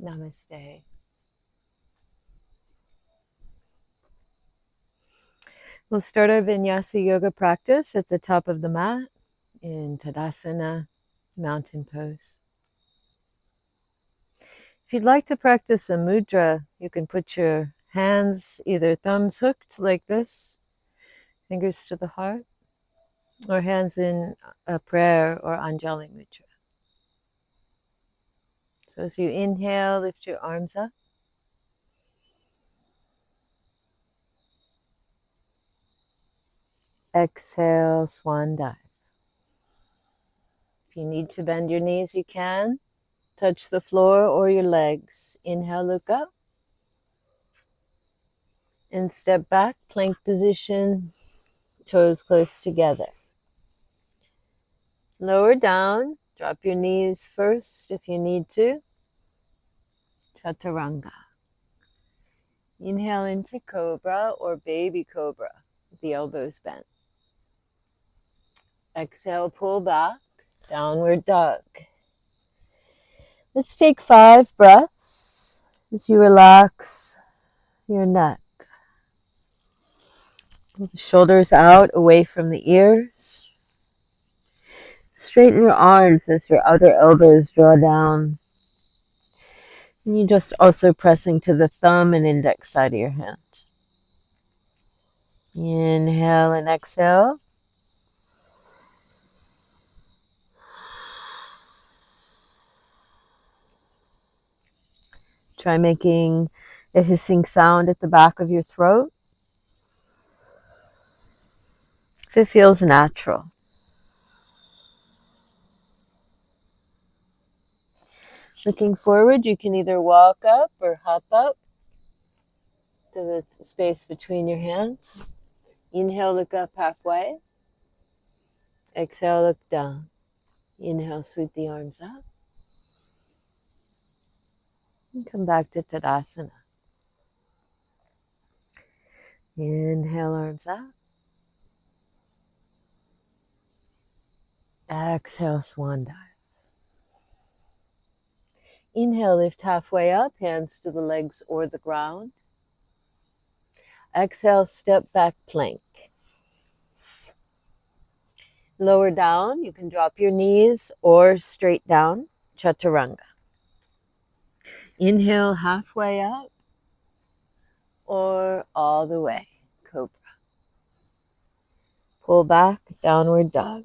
Namaste. We'll start our Vinyasa yoga practice at the top of the mat in Tadasana, mountain pose. If you'd like to practice a mudra, you can put your hands, either thumbs hooked like this, fingers to the heart, or hands in a prayer or Anjali mudra. So as you inhale, lift your arms up. Exhale, swan dive. If you need to bend your knees, you can. Touch the floor or your legs. Inhale, look up. And step back, plank position, toes close together. Lower down, drop your knees first if you need to. Chaturanga. Inhale into cobra or baby cobra with the elbows bent. Exhale, pull back, downward dog. Let's take 5 breaths as you relax your neck. Pull the shoulders out away from the ears. Straighten your arms as your outer elbows draw down. And you're just also pressing to the thumb and index side of your hand. Inhale and exhale. Try making a hissing sound at the back of your throat if it feels natural. Looking forward, you can either walk up or hop up to the space between your hands. Inhale, look up halfway. Exhale, look down. Inhale, sweep the arms up. And come back to Tadasana. Inhale, arms up. Exhale, swan dive. Inhale, lift halfway up, hands to the legs or the ground. Exhale, step back, plank. Lower down, you can drop your knees or straight down, chaturanga. Inhale, halfway up or all the way, cobra. Pull back, downward dog.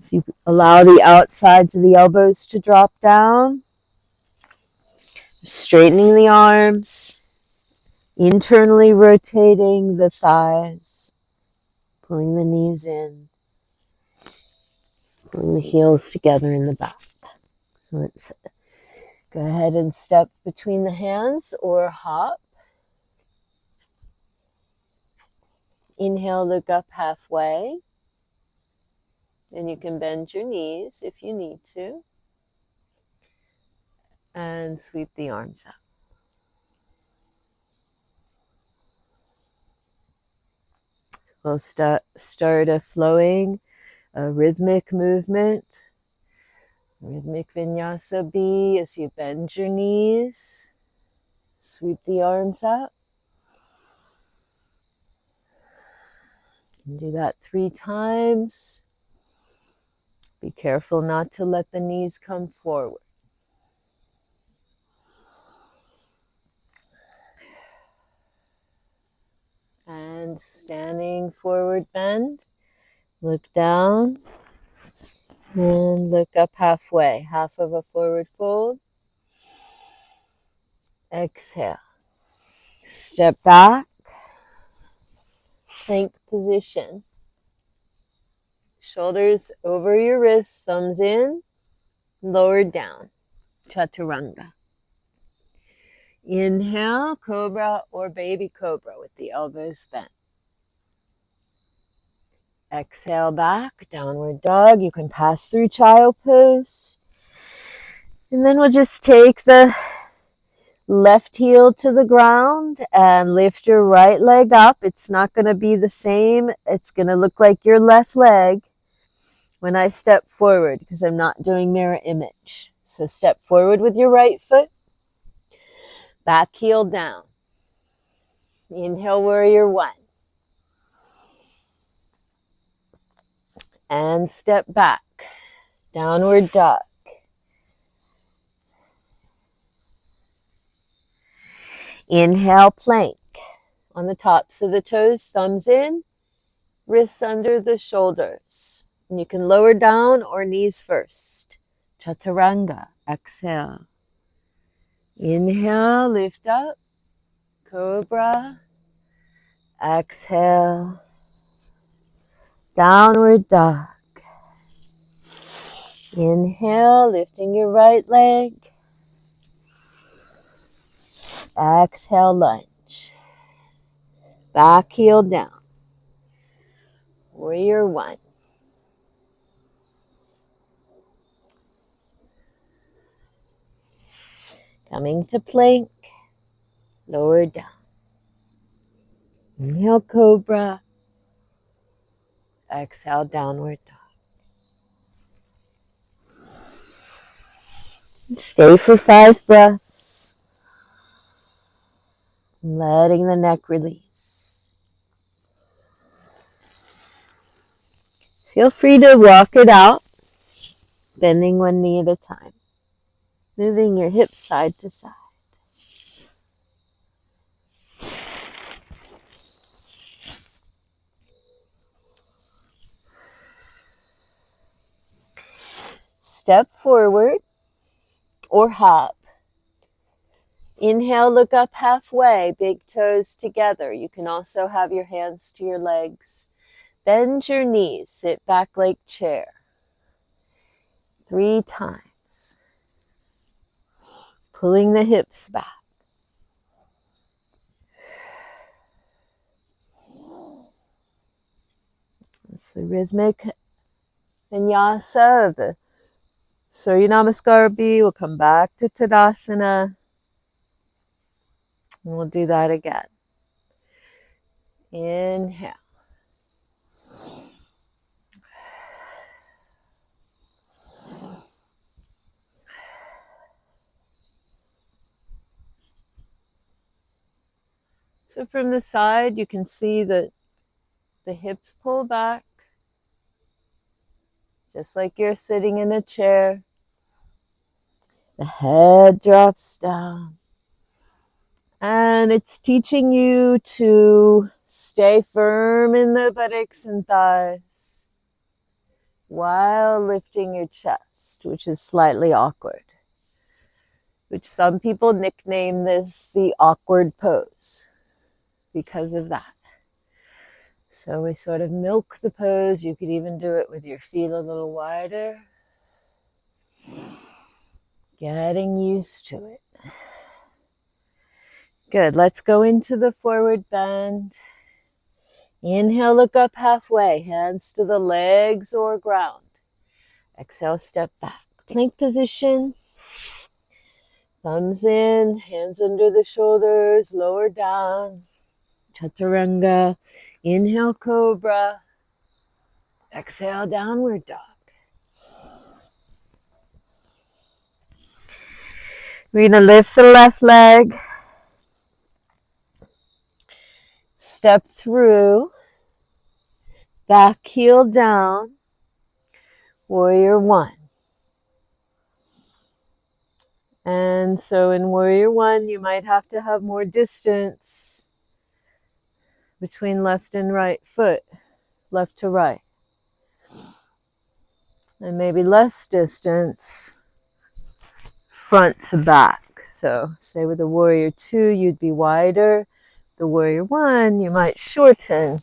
So you allow the outsides of the elbows to drop down. Straightening the arms. Internally rotating the thighs. Pulling the knees in. Pulling the heels together in the back. So let's go ahead and step between the hands or hop. Inhale, look up halfway. And you can bend your knees if you need to. And sweep the arms up. So we'll start a flowing, rhythmic movement. Rhythmic Vinyasa B as you bend your knees. Sweep the arms up. You can do that 3 times. Be careful not to let the knees come forward. And standing forward bend. Look down. And look up halfway. Half of a forward fold. Exhale. Step back. Plank position. Shoulders over your wrists, thumbs in, lower down, chaturanga. Inhale, cobra or baby cobra with the elbows bent. Exhale back, downward dog. You can pass through child pose. And then we'll just take the left heel to the ground and lift your right leg up. It's not going to be the same. It's going to look like your left leg when I step forward because I'm not doing mirror image. So step forward with your right foot. Back heel down. Inhale, warrior one. And step back. Downward dog. Inhale, plank. On the tops of the toes, thumbs in, wrists under the shoulders. And you can lower down or knees first. Chaturanga. Exhale. Inhale, lift up. Cobra. Exhale. Downward dog. Inhale, lifting your right leg. Exhale, lunge. Back heel down. Warrior one. Coming to plank. Lower down. Inhale, cobra. Exhale, downward dog. Stay for 5 breaths. Letting the neck release. Feel free to walk it out, bending one knee at a time. Moving your hips side to side. Step forward or hop. Inhale, look up halfway, big toes together. You can also have your hands to your legs. Bend your knees, sit back like chair. 3 times. Pulling the hips back. It's the rhythmic vinyasa of the Surya Namaskar B. We'll come back to Tadasana. And we'll do that again. Inhale. So from the side, you can see that the hips pull back, just like you're sitting in a chair. The head drops down. And it's teaching you to stay firm in the buttocks and thighs while lifting your chest, which is slightly awkward, which some people nickname this the awkward pose because of that. So we sort of milk the pose. You could even do it with your feet a little wider. Getting used to it. Good. Let's go into the forward bend. Inhale, look up halfway. Hands to the legs or ground. Exhale, step back. Plank position. Thumbs in, hands under the shoulders, lower down. Chaturanga. Inhale, cobra. Exhale, downward dog. We're going to lift the left leg. Step through. Back heel down. Warrior one. And so in warrior one, you might have to have more distance between left and right foot, left to right. And maybe less distance front to back. So say with a warrior two, you'd be wider. The warrior one, you might shorten.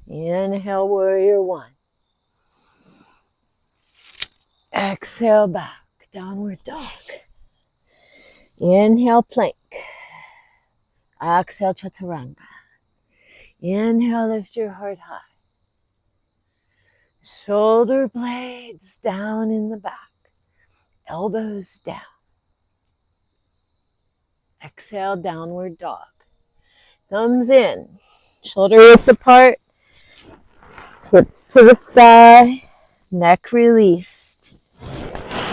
Inhale, warrior one. Exhale, back, downward dog. Inhale, plank. Exhale, chaturanga. Inhale, lift your heart high. Shoulder blades down in the back. Elbows down. Exhale, downward dog. Thumbs in. Shoulder width apart. Hips to the sky. Neck released.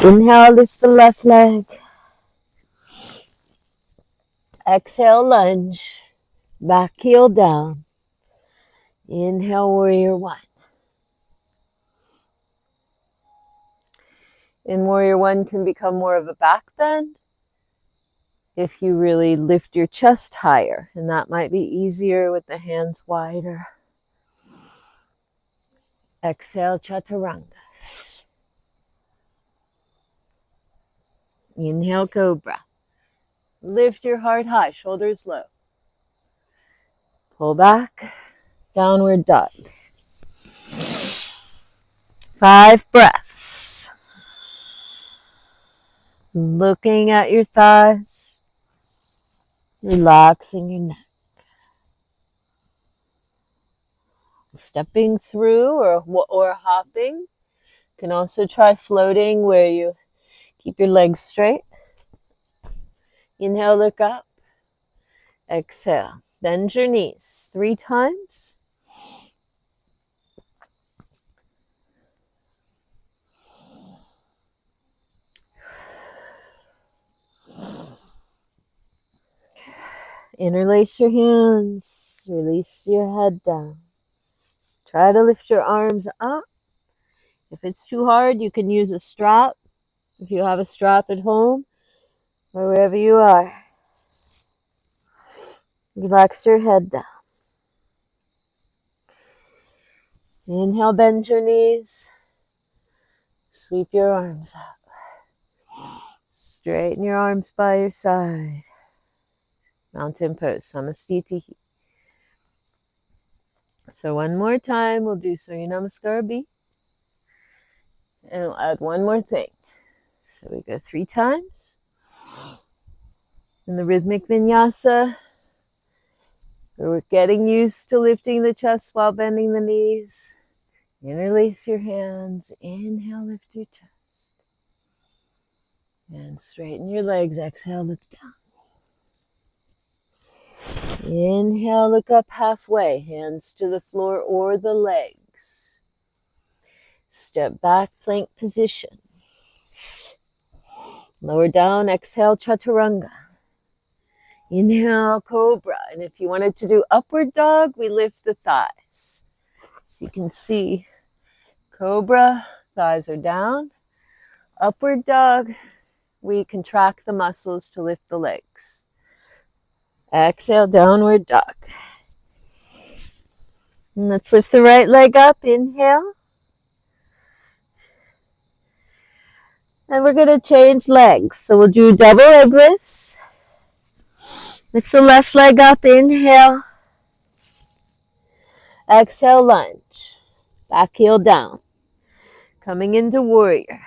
Inhale, lift the left leg. Exhale, lunge. Back heel down. Inhale, warrior one. In warrior one can become more of a back bend if you really lift your chest higher, and that might be easier with the hands wider. Exhale, chaturanga. Inhale, cobra. Lift your heart high, shoulders low. Pull back, downward dog. 5 breaths. Looking at your thighs, relaxing your neck. Stepping through or hopping. You can also try floating where you keep your legs straight. Inhale, look up. Exhale, bend your knees 3 times. Interlace your hands, release your head down. Try to lift your arms up. If it's too hard, you can use a strap. If you have a strap at home or wherever you are. Relax your head down. Inhale, bend your knees. Sweep your arms up. Straighten your arms by your side. Mountain pose, Samastiti. So one more time, we'll do Surya Namaskar B. And we'll add one more thing. So we go 3 times. In the rhythmic vinyasa, we're getting used to lifting the chest while bending the knees. Interlace your hands. Inhale, lift your chest. And straighten your legs. Exhale, look down. Inhale, look up halfway. Hands to the floor or the legs. Step back, plank position. Lower down, exhale, chaturanga. Inhale, cobra. And if you wanted to do upward dog, we lift the thighs. So you can see cobra, thighs are down. Upward dog, we contract the muscles to lift the legs. Exhale, downward dog. And let's lift the right leg up. Inhale. And we're going to change legs. So we'll do double leg lifts. Lift the left leg up. Inhale. Exhale, lunge. Back heel down. Coming into warrior.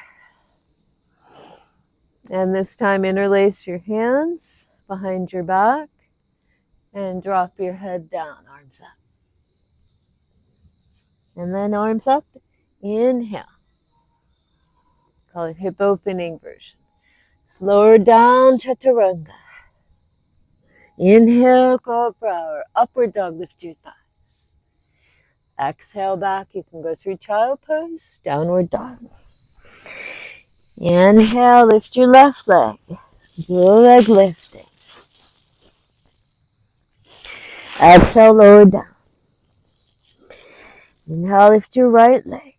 And this time interlace your hands behind your back. And drop your head down, arms up. And then arms up. Inhale. Call it hip opening version. Lower down, chaturanga. Inhale, cobra, or upward dog, lift your thighs. Exhale back, you can go through child pose, downward dog. Inhale, lift your left leg. Do leg lifting. Exhale, lower down. Inhale, lift your right leg.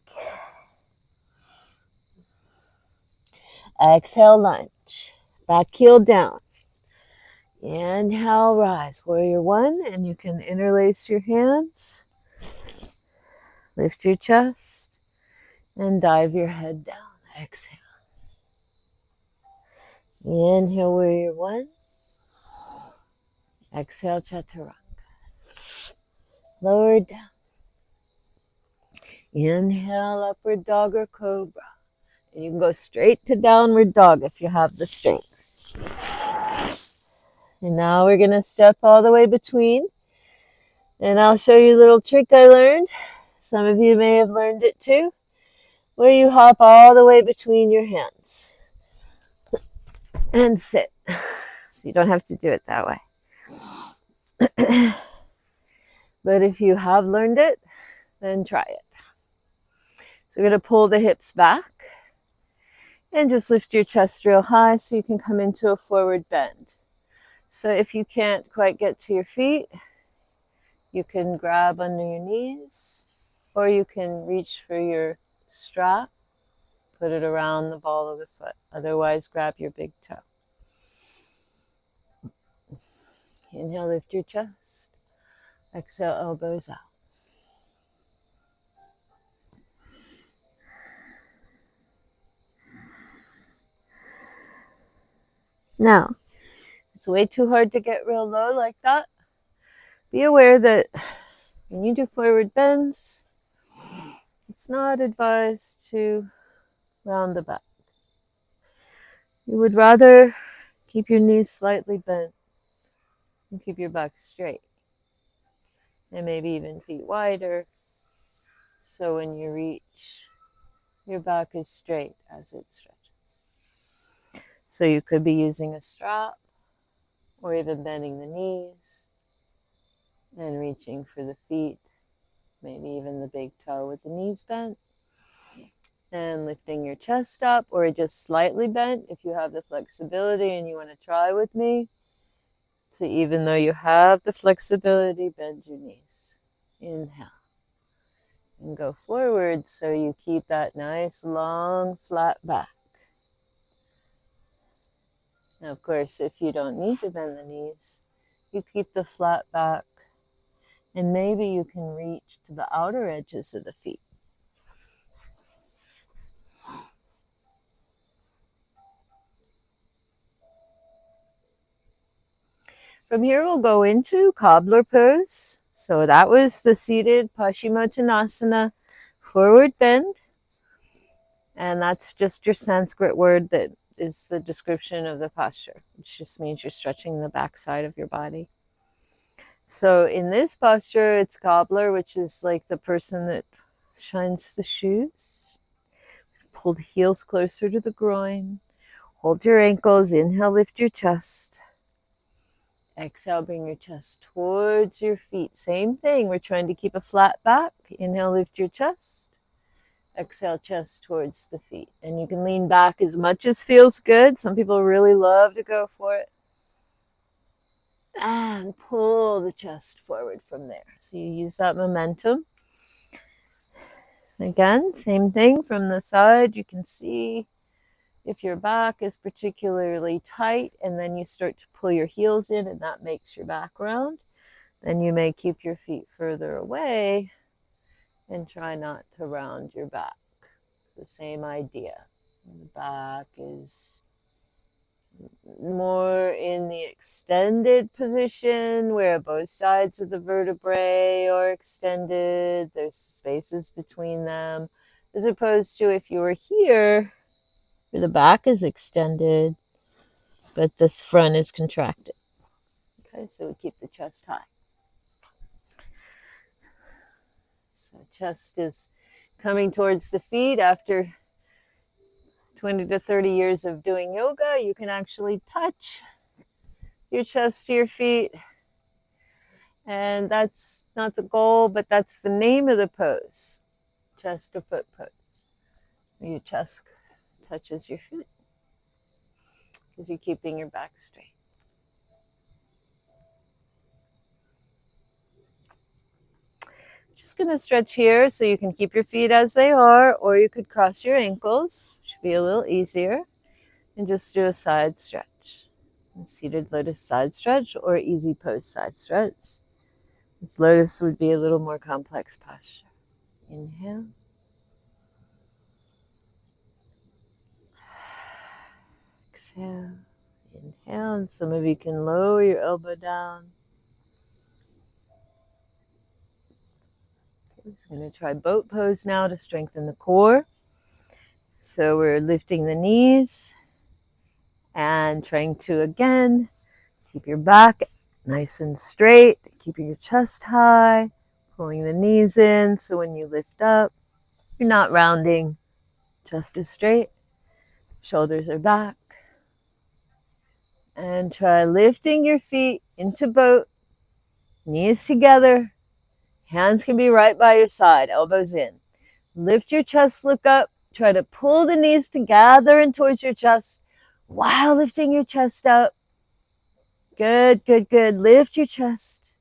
Exhale, lunge. Back heel down. Inhale, rise. Warrior one, and you can interlace your hands. Lift your chest and dive your head down. Exhale. Inhale, warrior one. Exhale, chaturanga. Lower down. Inhale, upward dog or cobra. And you can go straight to downward dog if you have the strength. And now we're going to step all the way between. And I'll show you a little trick I learned. Some of you may have learned it too. Where you hop all the way between your hands. And sit. So you don't have to do it that way. But if you have learned it, then try it. So we're going to pull the hips back. And just lift your chest real high so you can come into a forward bend. So if you can't quite get to your feet, you can grab under your knees, or you can reach for your strap, put it around the ball of the foot. Otherwise, grab your big toe. Inhale, lift your chest. Exhale, elbows out. Now, it's way too hard to get real low like that. Be aware that when you do forward bends, it's not advised to round the back. You would rather keep your knees slightly bent and keep your back straight. And maybe even feet wider, so when you reach, your back is straight as it stretches. So you could be using a strap, or even bending the knees and reaching for the feet, maybe even the big toe with the knees bent, and lifting your chest up, or just slightly bent if you have the flexibility and you want to try with me. So even though you have the flexibility, bend your knees. Inhale. And go forward so you keep that nice, long, flat back. Now, of course, if you don't need to bend the knees, you keep the flat back, and maybe you can reach to the outer edges of the feet. From here, we'll go into cobbler pose. So that was the seated Paschimottanasana forward bend. And that's just your Sanskrit word that is the description of the posture, which just means you're stretching the backside of your body. So in this posture, it's cobbler, which is like the person that shines the shoes. Pull the heels closer to the groin. Hold your ankles. Inhale, lift your chest. Exhale, bring your chest towards your feet. Same thing. We're trying to keep a flat back. Inhale, lift your chest. Exhale, chest towards the feet. And you can lean back as much as feels good. Some people really love to go for it. And pull the chest forward from there. So you use that momentum. Again, same thing from the side. You can see if your back is particularly tight and then you start to pull your heels in and that makes your back round, then you may keep your feet further away and try not to round your back. It's the same idea. The back is more in the extended position where both sides of the vertebrae are extended. There's spaces between them, as opposed to if you were here, where the back is extended, but this front is contracted. Okay, so we keep the chest high. So chest is coming towards the feet. After 20 to 30 years of doing yoga, you can actually touch your chest to your feet. And that's not the goal, but that's the name of the pose, chest to foot pose. Your chest touches your feet because you're keeping your back straight. Just going to stretch here so you can keep your feet as they are, or you could cross your ankles, which would be a little easier, and just do a side stretch. A seated lotus side stretch or easy pose side stretch. This lotus would be a little more complex posture. Inhale. Exhale. Inhale, and some of you can lower your elbow down. I'm just going to try boat pose now to strengthen the core. So we're lifting the knees and trying to, again, keep your back nice and straight, keeping your chest high, pulling the knees in so when you lift up, you're not rounding. Chest is straight, shoulders are back. And try lifting your feet into boat, knees together, hands can be right by your side, elbows in. Lift your chest, look up, Try to pull the knees together and towards your chest while lifting your chest up. Good, good, good. Lift your chest.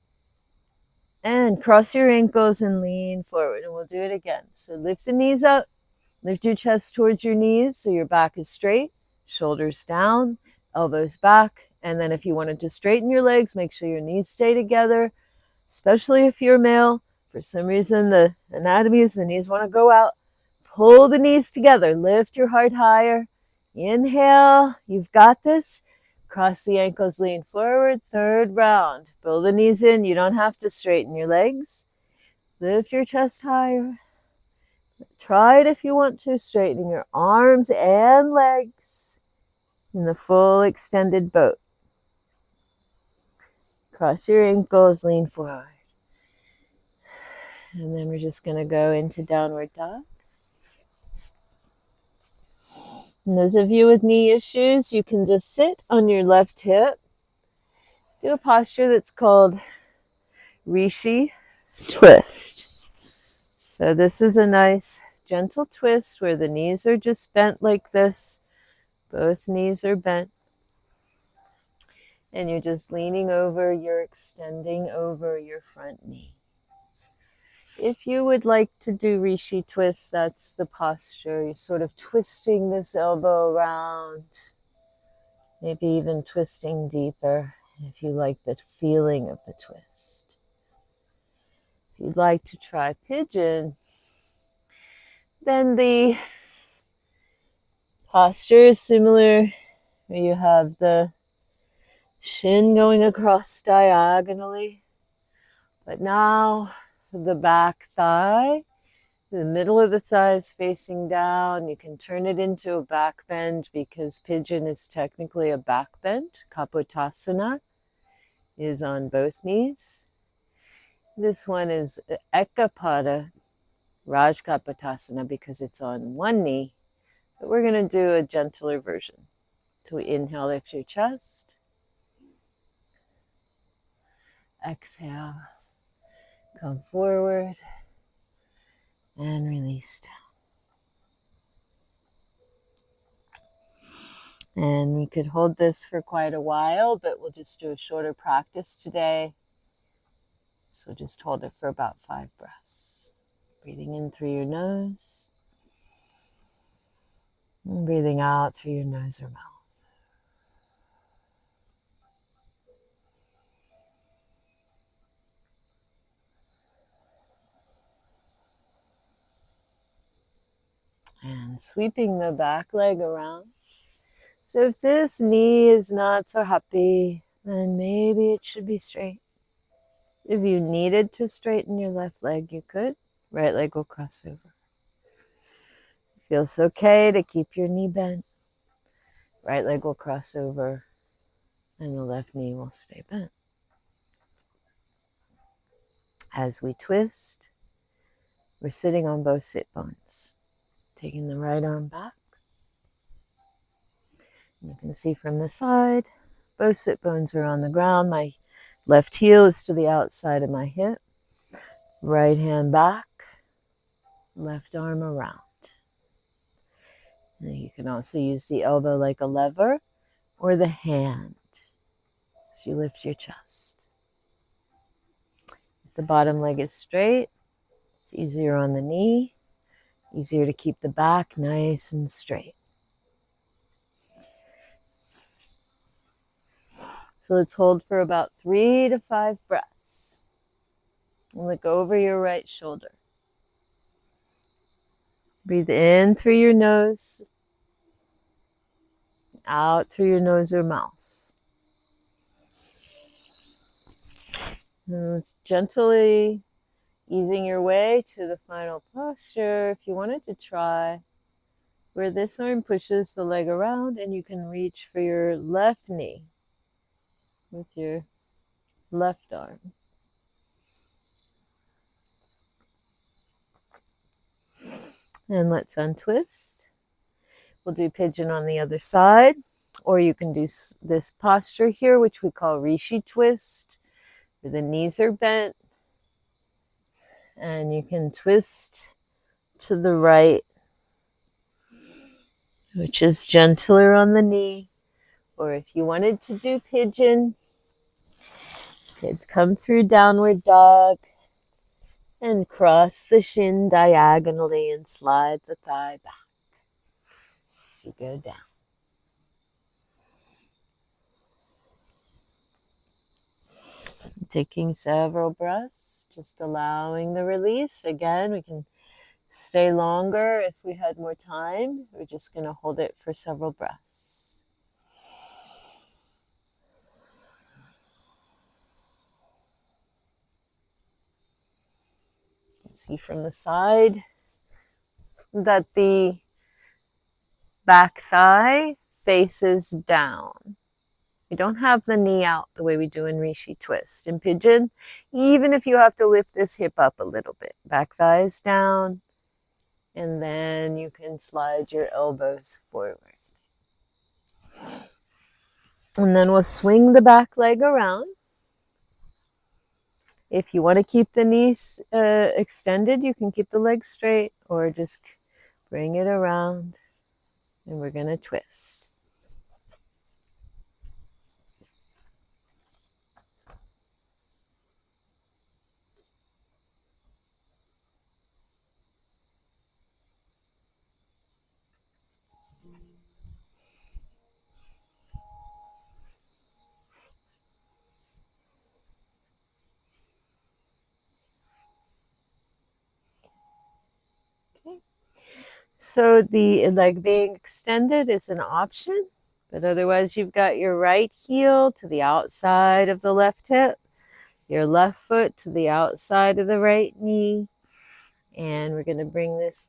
And cross your ankles and lean forward. And we'll do it again. So lift the knees up. Lift your chest towards your knees so your back is straight. Shoulders down, elbows back. And then if you wanted to straighten your legs, make sure your knees stay together, especially if you're male. For some reason, the anatomy is the knees want to go out. Pull the knees together. Lift your heart higher. Inhale. You've got this. Cross the ankles, lean forward. Third round. Pull the knees in. You don't have to straighten your legs. Lift your chest higher. Try it if you want to. Straightening your arms and legs in the full extended boat. Cross your ankles, lean forward. And then we're just going to go into downward dog. And those of you with knee issues, you can just sit on your left hip. Do a posture that's called Rishi twist. So this is a nice gentle twist where the knees are just bent like this. Both knees are bent. And you're just leaning over, you're extending over your front knee. If you would like to do Rishi twist, that's the posture. You're sort of twisting this elbow around, maybe even twisting deeper if you like the feeling of the twist. If you'd like to try pigeon, then the posture is similar, where you have the shin going across diagonally, but now the back thigh, the middle of the thigh is facing down. You can turn it into a back bend because pigeon is technically a back bend. Kapotasana is on both knees. This one is Ekapada Rajkapotasana because it's on one knee, but we're going to do a gentler version. So we inhale, lift your chest. Exhale, come forward and release down. And we could hold this for quite a while, but we'll just do a shorter practice today. So just hold it for about 5 breaths. Breathing in through your nose and breathing out through your nose or mouth. And sweeping the back leg around. So if this knee is not so happy, then maybe it should be straight. If you needed to straighten your left leg, you could. Right leg will cross over. It feels okay to keep your knee bent. Right leg will cross over and the left knee will stay bent. As we twist, we're sitting on both sit bones. Taking the right arm back. You can see from the side, both sit bones are on the ground. My left heel is to the outside of my hip. Right hand back, left arm around. And you can also use the elbow like a lever or the hand as you lift your chest. If the bottom leg is straight, it's easier on the knee. Easier to keep the back nice and straight. So let's hold for about 3 to 5 breaths. And look over your right shoulder. Breathe in through your nose, out through your nose or mouth. And gently easing your way to the final posture. If you wanted to try where this arm pushes the leg around and you can reach for your left knee with your left arm. And let's untwist. We'll do pigeon on the other side, or you can do this posture here, which we call Rishi twist, where the knees are bent. And you can twist to the right which is gentler on the knee. Or if you wanted to do pigeon, kids come through downward dog and cross the shin diagonally and slide the thigh back as you go down. Taking several breaths, just allowing the release. Again, we can stay longer if we had more time. We're just going to hold it for several breaths. You can see from the side that the back thigh faces down. We don't have the knee out the way we do in Rishi Twist. In Pigeon, even if you have to lift this hip up a little bit, back thighs down, and then you can slide your elbows forward. And then we'll swing the back leg around. If you want to keep the knees extended, you can keep the legs straight or just bring it around, and we're going to twist. So the leg being extended is an option, but otherwise you've got your right heel to the outside of the left hip, your left foot to the outside of the right knee, and we're going to bring this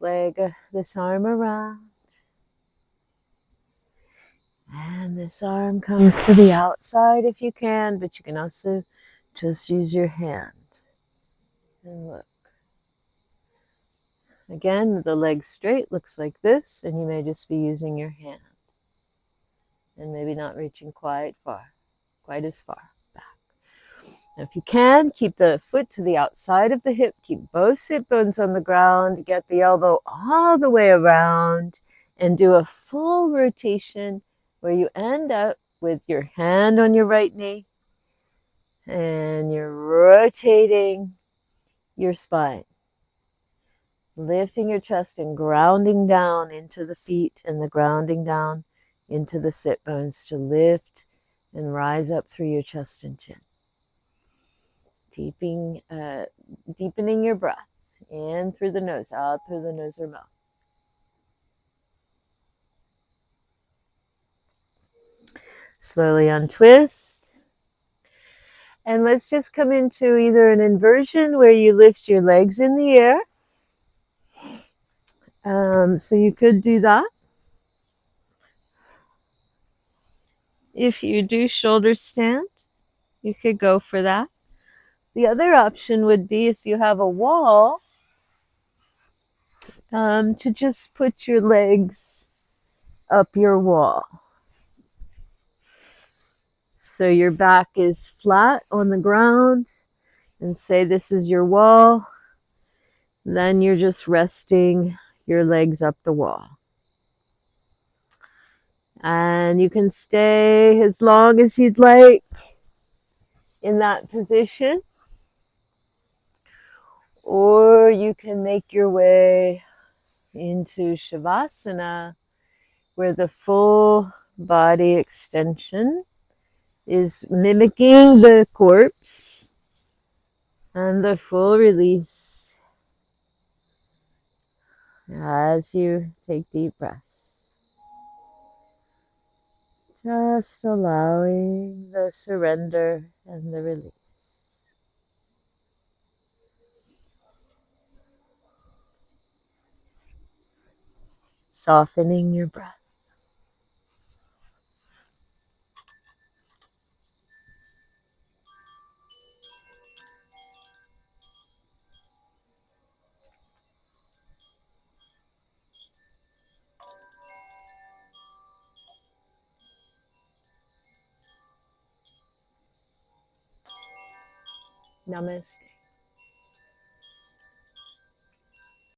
arm around. And this arm comes to the outside if you can, but you can also just use your hand. And look. Again, the leg straight looks like this, and you may just be using your hand. And maybe not reaching quite as far back. Now, if you can, keep the foot to the outside of the hip, keep both sit bones on the ground, get the elbow all the way around, and do a full rotation where you end up with your hand on your right knee, and you're rotating your spine. Lifting your chest and grounding down into the feet and the grounding down into the sit bones to lift and rise up through your chest and chin. Deepening your breath in through the nose, out through the nose or mouth. Slowly untwist. And let's just come into either an inversion where you lift your legs in the air. So you could do that. If you do shoulder stand, you could go for that. The other option would be if you have a wall, to just put your legs up your wall. So your back is flat on the ground, and say this is your wall. Then you're just resting your legs up the wall. And you can stay as long as you'd like in that position. Or you can make your way into Shavasana, where the full body extension is mimicking the corpse, and the full release as you take deep breaths. Just allowing the surrender and the release. Softening your breath. Namaste.